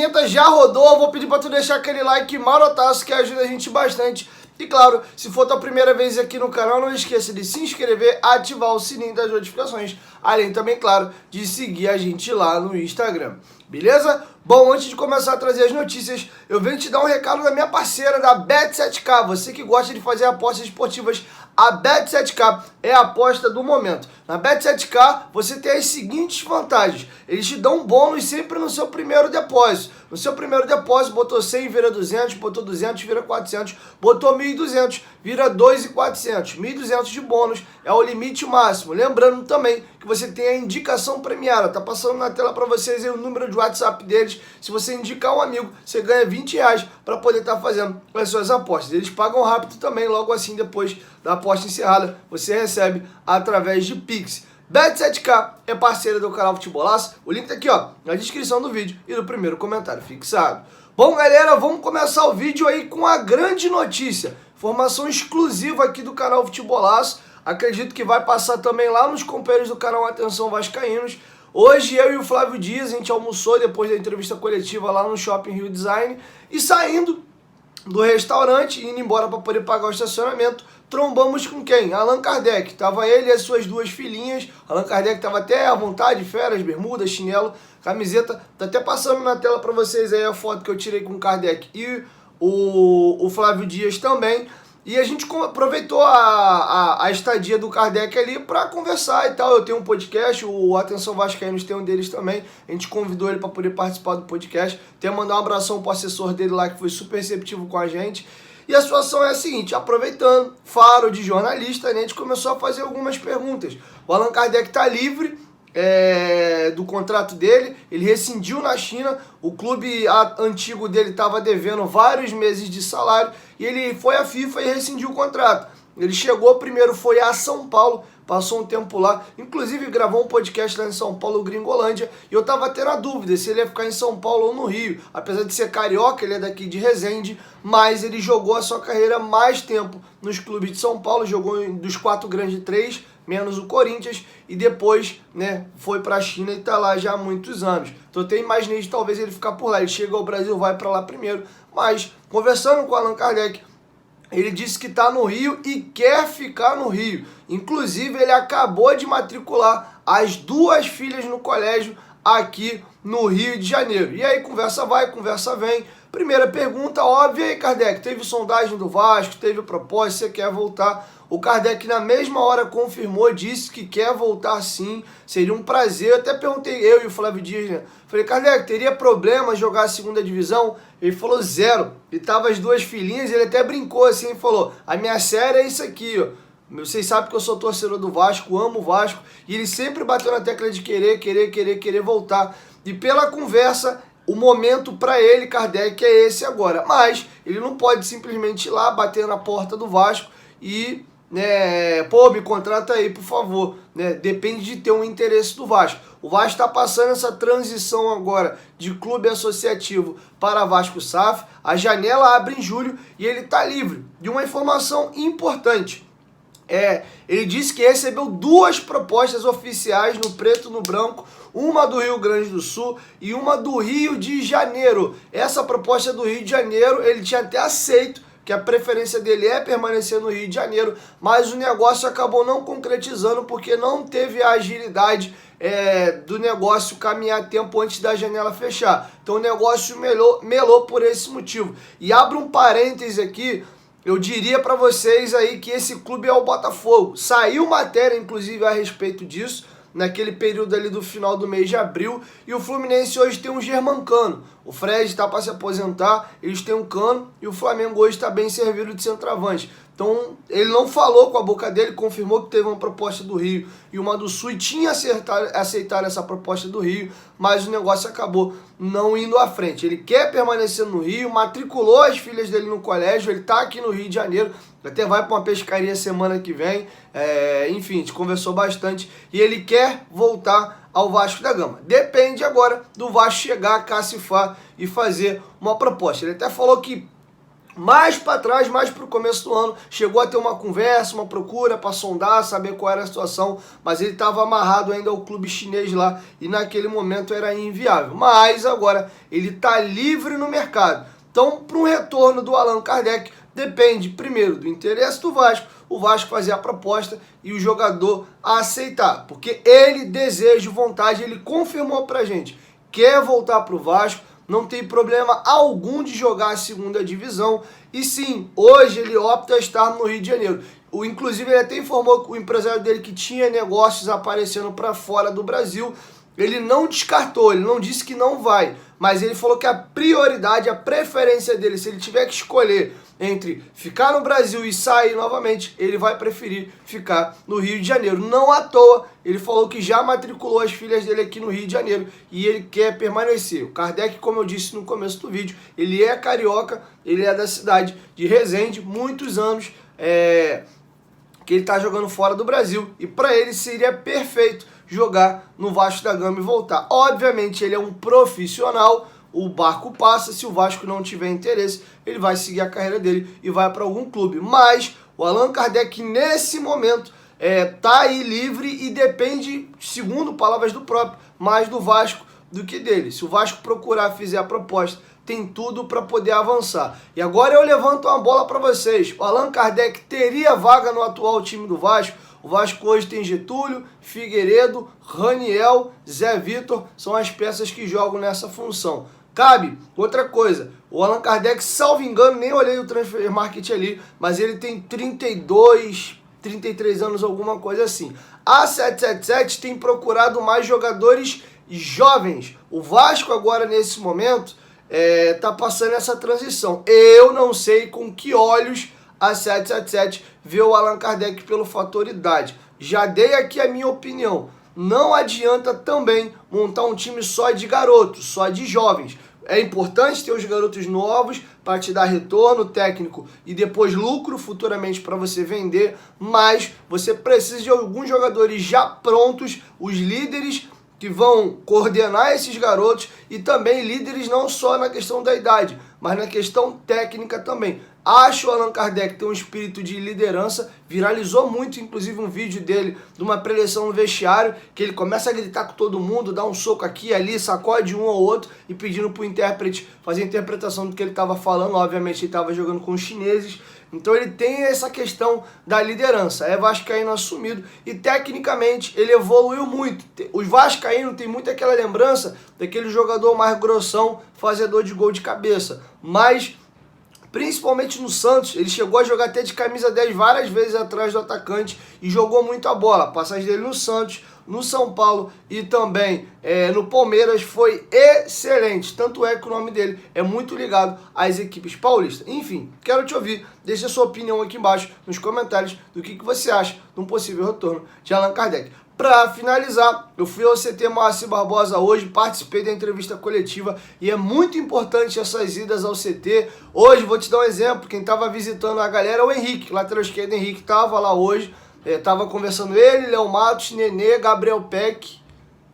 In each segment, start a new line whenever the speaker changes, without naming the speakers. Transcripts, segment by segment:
vinheta já rodou, vou pedir para tu deixar aquele like marotaço que ajuda a gente bastante. E claro, se for tua primeira vez aqui no canal, não esqueça de se inscrever, ativar o sininho das notificações, além também, claro, de seguir a gente lá no Instagram, beleza? Bom, antes de começar a trazer as notícias, eu venho te dar um recado da minha parceira, da Bet7k, você que gosta de fazer apostas esportivas. A Bet7k é a aposta do momento. Na Bet7k você tem as seguintes vantagens. Eles te dão um bônus sempre no seu primeiro depósito. No seu primeiro depósito, botou 100, vira 200, botou 200, vira 400, botou 1.200, vira 2.400. 1.200 de bônus é o limite máximo. Lembrando também que você tem a indicação premiada. Tá passando na tela para vocês aí o número de WhatsApp deles. Se você indicar um amigo, você ganha R$20 para poder estar fazendo as suas apostas. Eles pagam rápido também, logo assim depois da aposta encerrada, você recebe através de Pix. Bet7k é parceira do canal Futebolaço. O link tá aqui, ó, na descrição do vídeo e no primeiro comentário fixado. Bom, galera, vamos começar o vídeo aí com a grande notícia. Informação exclusiva aqui do canal Futebolaço. Acredito que vai passar também lá nos companheiros do canal Atenção Vascaínos. Hoje eu e o Flávio Dias, a gente almoçou depois da entrevista coletiva lá no Shopping Rio Design. E saindo do restaurante, indo embora para poder pagar o estacionamento, trombamos com quem? Allan Kardec. Tava ele e as suas duas filhinhas. Allan Kardec tava até à vontade, férias, bermuda, chinelo, camiseta. Tá até passando na tela para vocês aí a foto que eu tirei com o Kardec e o Flávio Dias também. E a gente aproveitou a estadia do Kardec ali para conversar e tal. Eu tenho um podcast, o Atenção Vascaínos tem um deles também. A gente convidou ele para poder participar do podcast. Tenho que mandar um abração pro assessor dele lá, que foi super receptivo com a gente. E a situação é a seguinte, aproveitando, faro de jornalista, né, a gente começou a fazer algumas perguntas. O Allan Kardec está livre do contrato dele, ele rescindiu na China, o clube antigo dele estava devendo vários meses de salário e ele foi à FIFA e rescindiu o contrato. Ele chegou primeiro, foi a São Paulo, passou um tempo lá, inclusive gravou um podcast lá em São Paulo, Gringolândia, e eu tava tendo a dúvida se ele ia ficar em São Paulo ou no Rio. Apesar de ser carioca, ele é daqui de Resende, mas ele jogou a sua carreira mais tempo nos clubes de São Paulo, jogou dos 4 grandes 3, menos o Corinthians, e depois, né, foi pra China e tá lá já há muitos anos. Então eu até imaginei de talvez ele ficar por lá, ele chega ao Brasil, vai pra lá primeiro, mas conversando com o Allan Kardec, ele disse que está no Rio e quer ficar no Rio. Inclusive, ele acabou de matricular as 2 filhas no colégio aqui no Rio de Janeiro. E aí, conversa vai, conversa vem. Primeira pergunta óbvia, e aí, Kardec, teve sondagem do Vasco, teve proposta, você quer voltar? O Kardec, na mesma hora, confirmou, disse que quer voltar sim, seria um prazer. Eu até perguntei, eu e o Flávio Dias, né? Falei, Kardec, teria problema jogar a segunda divisão? Ele falou 0. E tava as 2 filhinhas, ele até brincou assim, falou, a minha série é isso aqui, ó. Vocês sabem que eu sou torcedor do Vasco, amo o Vasco, e ele sempre bateu na tecla de querer voltar. E pela conversa, o momento para ele, Kardec, é esse agora. Mas ele não pode simplesmente ir lá, bater na porta do Vasco e, né, pô, me contrata aí, por favor. Né? Depende de ter um interesse do Vasco. O Vasco está passando essa transição agora de clube associativo para Vasco SAF. A janela abre em julho e ele está livre. De uma informação importante. Ele disse que recebeu 2 propostas oficiais no preto e no branco, uma do Rio Grande do Sul e uma do Rio de Janeiro. Essa proposta do Rio de Janeiro ele tinha até aceito, que a preferência dele é permanecer no Rio de Janeiro, mas o negócio acabou não concretizando porque não teve a agilidade do negócio caminhar a tempo antes da janela fechar. Então o negócio melou por esse motivo. E abro um parêntese aqui, eu diria para vocês aí que esse clube é o Botafogo. Saiu matéria, inclusive, a respeito disso, naquele período ali do final do mês de abril, e o Fluminense hoje tem um Germancano. O Fred está para se aposentar, eles têm um Cano, e o Flamengo hoje está bem servido de centroavante. Então, ele não falou com a boca dele, confirmou que teve uma proposta do Rio e uma do Sul, e tinha aceitado essa proposta do Rio, mas o negócio acabou não indo à frente. Ele quer permanecer no Rio, matriculou as filhas dele no colégio, ele está aqui no Rio de Janeiro, até vai para uma pescaria semana que vem, enfim, a gente conversou bastante, e ele quer voltar ao Vasco da Gama. Depende agora do Vasco chegar a cacifar e fazer uma proposta. Ele até falou que mais para trás, mais para o começo do ano, chegou a ter uma conversa, uma procura para sondar, saber qual era a situação, mas ele estava amarrado ainda ao clube chinês lá e naquele momento era inviável. Mas agora ele está livre no mercado. Então, para um retorno do Allan Kardec, depende primeiro do interesse do Vasco, o Vasco fazer a proposta e o jogador aceitar, porque ele deseja, vontade, ele confirmou pra gente, quer voltar pro Vasco, não tem problema algum de jogar a segunda divisão, e sim, hoje ele opta a estar no Rio de Janeiro. Inclusive ele até informou o empresário dele que tinha negócios aparecendo para fora do Brasil. Ele não descartou, ele não disse que não vai, mas ele falou que a prioridade, a preferência dele, se ele tiver que escolher entre ficar no Brasil e sair novamente, ele vai preferir ficar no Rio de Janeiro. Não à toa, ele falou que já matriculou as filhas dele aqui no Rio de Janeiro e ele quer permanecer. O Kardec, como eu disse no começo do vídeo, ele é carioca, ele é da cidade de Resende, muitos anos que ele está jogando fora do Brasil e para ele seria perfeito jogar no Vasco da Gama e voltar. Obviamente ele é um profissional, o barco passa, se o Vasco não tiver interesse, ele vai seguir a carreira dele e vai para algum clube. Mas o Allan Kardec nesse momento tá aí livre e depende, segundo palavras do próprio, mais do Vasco do que dele. Se o Vasco procurar, fizer a proposta, tem tudo para poder avançar. E agora eu levanto uma bola para vocês. O Allan Kardec teria vaga no atual time do Vasco? O Vasco hoje tem Getúlio, Figueiredo, Raniel, Zé Vitor, são as peças que jogam nessa função. Cabe, outra coisa, o Allan Kardec, salvo engano, nem olhei o Transfer Market ali, mas ele tem 32, 33 anos, alguma coisa assim. A 777 tem procurado mais jogadores jovens. O Vasco agora, nesse momento, tá passando essa transição. Eu não sei com que olhos a 777 vê o Allan Kardec pelo fator idade. Já dei aqui a minha opinião. Não adianta também montar um time só de garotos, só de jovens. É importante ter os garotos novos para te dar retorno técnico e depois lucro futuramente para você vender, mas você precisa de alguns jogadores já prontos, os líderes que vão coordenar esses garotos e também líderes não só na questão da idade, mas na questão técnica também. Acho o Allan Kardec ter um espírito de liderança, viralizou muito, inclusive, um vídeo dele de uma preleção no vestiário, que ele começa a gritar com todo mundo, dá um soco aqui e ali, sacode um ou outro e pedindo para o intérprete fazer a interpretação do que ele estava falando. Obviamente ele estava jogando com os chineses, então ele tem essa questão da liderança, é vascaíno assumido e tecnicamente ele evoluiu muito. Os vascaínos têm muito aquela lembrança daquele jogador mais grossão, fazedor de gol de cabeça, mas principalmente no Santos, ele chegou a jogar até de camisa 10 várias vezes atrás do atacante e jogou muito a bola. A passagem dele no Santos, no São Paulo e também no Palmeiras foi excelente. Tanto é que o nome dele é muito ligado às equipes paulistas. Enfim, quero te ouvir. Deixe a sua opinião aqui embaixo nos comentários do que você acha de um possível retorno de Allan Kardec. Para finalizar, eu fui ao CT Moacir Barbosa hoje, participei da entrevista coletiva e é muito importante essas idas ao CT. Hoje, vou te dar um exemplo, quem estava visitando a galera é o Henrique, lateral esquerdo Henrique, estava lá hoje, estava conversando ele, Léo Matos, Nenê, Gabriel Peck,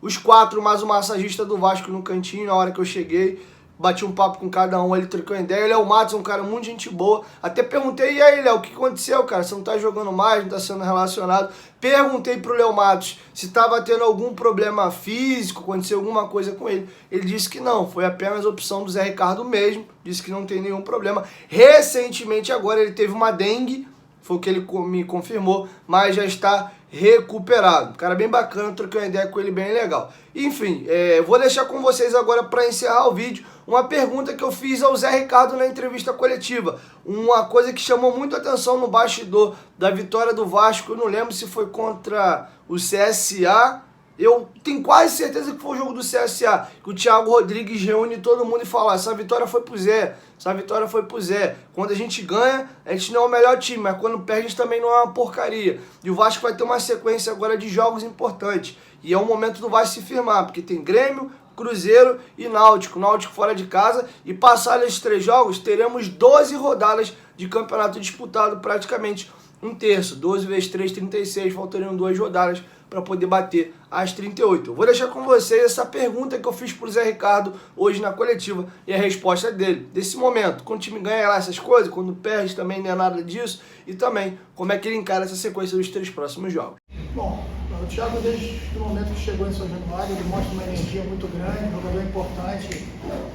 os 4 mais o massagista do Vasco no cantinho na hora que eu cheguei. Bati um papo com cada um, ele trocou ideia. Léo Matos é um cara muito gente boa. Até perguntei, e aí, Léo, o que aconteceu, cara? Você não tá jogando mais, não tá sendo relacionado. Perguntei pro Léo Matos se tava tendo algum problema físico, aconteceu alguma coisa com ele. Ele disse que não, foi apenas a opção do Zé Ricardo mesmo. Disse que não tem nenhum problema. Recentemente agora ele teve uma dengue, foi o que ele me confirmou, mas já está recuperado. Cara bem bacana, troquei uma ideia com ele bem legal. Enfim, vou deixar com vocês agora para encerrar o vídeo uma pergunta que eu fiz ao Zé Ricardo na entrevista coletiva. Uma coisa que chamou muito a atenção no bastidor da vitória do Vasco, eu não lembro se foi contra o CSA. Eu tenho quase certeza que foi o jogo do CSA, que o Thiago Rodrigues reúne todo mundo e fala: essa vitória foi pro Zé, essa vitória foi pro Zé. Quando a gente ganha, a gente não é o melhor time, mas quando perde, a gente também não é uma porcaria. E o Vasco vai ter uma sequência agora de jogos importantes. E é o momento do Vasco se firmar, porque tem Grêmio, Cruzeiro e Náutico. Náutico fora de casa. E passados esses 3 jogos, teremos 12 rodadas de campeonato disputado, praticamente um terço. 12 vezes 3, 36, faltariam 2 rodadas para poder bater as 38. Eu vou deixar com vocês essa pergunta que eu fiz pro Zé Ricardo hoje na coletiva e a resposta dele. Desse momento, quando o time ganha lá essas coisas, quando perde também não é nada disso, e também como é que ele encara essa sequência dos 3 próximos jogos.
Bom, o Thiago, desde o momento que chegou em São Januário, ele mostra uma energia muito grande, um jogador importante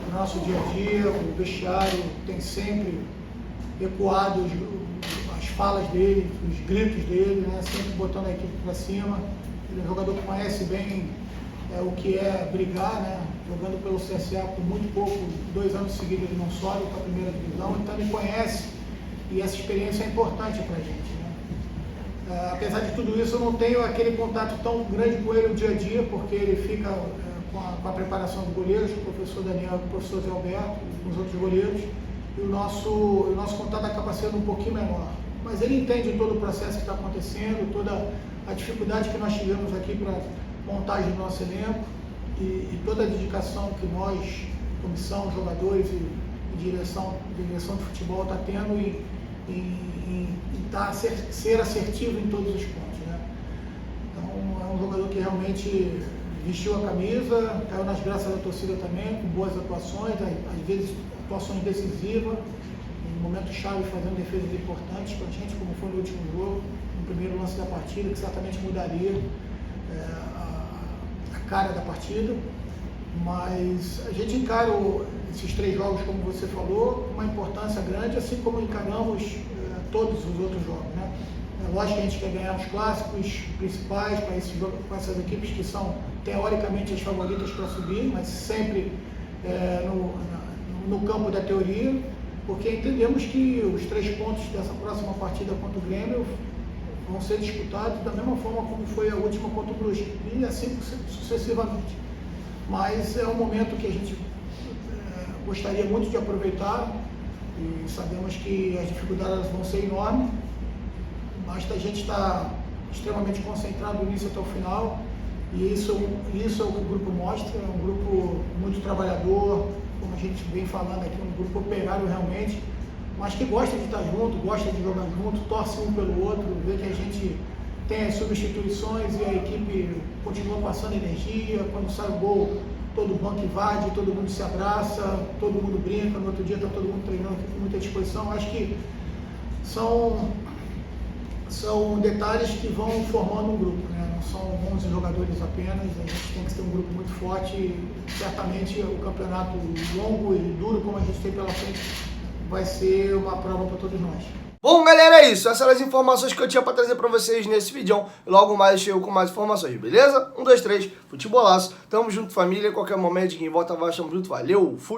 no nosso dia a dia. O vestiário tem sempre ecoado as falas dele, os gritos dele, né? Sempre botando a equipe para cima. Ele é um jogador que conhece bem o que é brigar, né? Jogando pelo CSA por muito pouco, 2 anos seguidos ele não sobe para a primeira divisão, então ele conhece e essa experiência é importante para a gente, né? Apesar de tudo isso, eu não tenho aquele contato tão grande com ele no dia a dia, porque ele fica com a preparação dos goleiros, com o professor Daniel, com o professor Zé Alberto, com os outros goleiros, e o nosso contato acaba sendo um pouquinho menor. Mas ele entende todo o processo que está acontecendo, toda a dificuldade que nós tivemos aqui para montagem do nosso elenco e toda a dedicação que nós, comissão, jogadores e direção de futebol está tendo em ser assertivo em todos os pontos, né? Então é um jogador que realmente vestiu a camisa, caiu nas graças da torcida também, com boas atuações, às vezes atuações decisivas, em momentos chave fazendo defesas importantes para a gente, como foi no último jogo, no primeiro lance da partida, que certamente mudaria a cara da partida. Mas a gente encara esses 3 jogos, como você falou, com uma importância grande, assim como encaramos todos os outros jogos, né? É lógico que a gente quer ganhar os clássicos principais com essas equipes que são teoricamente as favoritas para subir, mas sempre no campo da teoria, porque entendemos que os 3 pontos dessa próxima partida contra o Grêmio vão ser disputados da mesma forma como foi a última contra o Brusque, e assim sucessivamente. Mas é um momento que a gente gostaria muito de aproveitar e sabemos que as dificuldades vão ser enormes, basta a gente estar extremamente concentrado do início até o final, e isso é o que o grupo mostra. É um grupo muito trabalhador, como a gente vem falando aqui, um grupo operário realmente, mas que gosta de estar junto, gosta de jogar junto, torce um pelo outro, vê que a gente tem as substituições e a equipe continua passando energia. Quando sai o gol, todo o banco invade, todo mundo se abraça, todo mundo brinca, no outro dia está todo mundo treinando aqui com muita disposição. Acho que são detalhes que vão formando um grupo, né? Não são 11 jogadores apenas, a gente tem que ter um grupo muito forte e certamente o campeonato longo e duro como a gente tem pela frente vai ser uma prova para todos nós.
Bom, galera, é isso. Essas eram as informações que eu tinha para trazer para vocês nesse vídeo. Logo mais eu chego com mais informações, beleza? 1, 2, 3, futebolaço. Tamo junto, família. Qualquer momento, quem volta vai, tamo junto. Valeu, fui!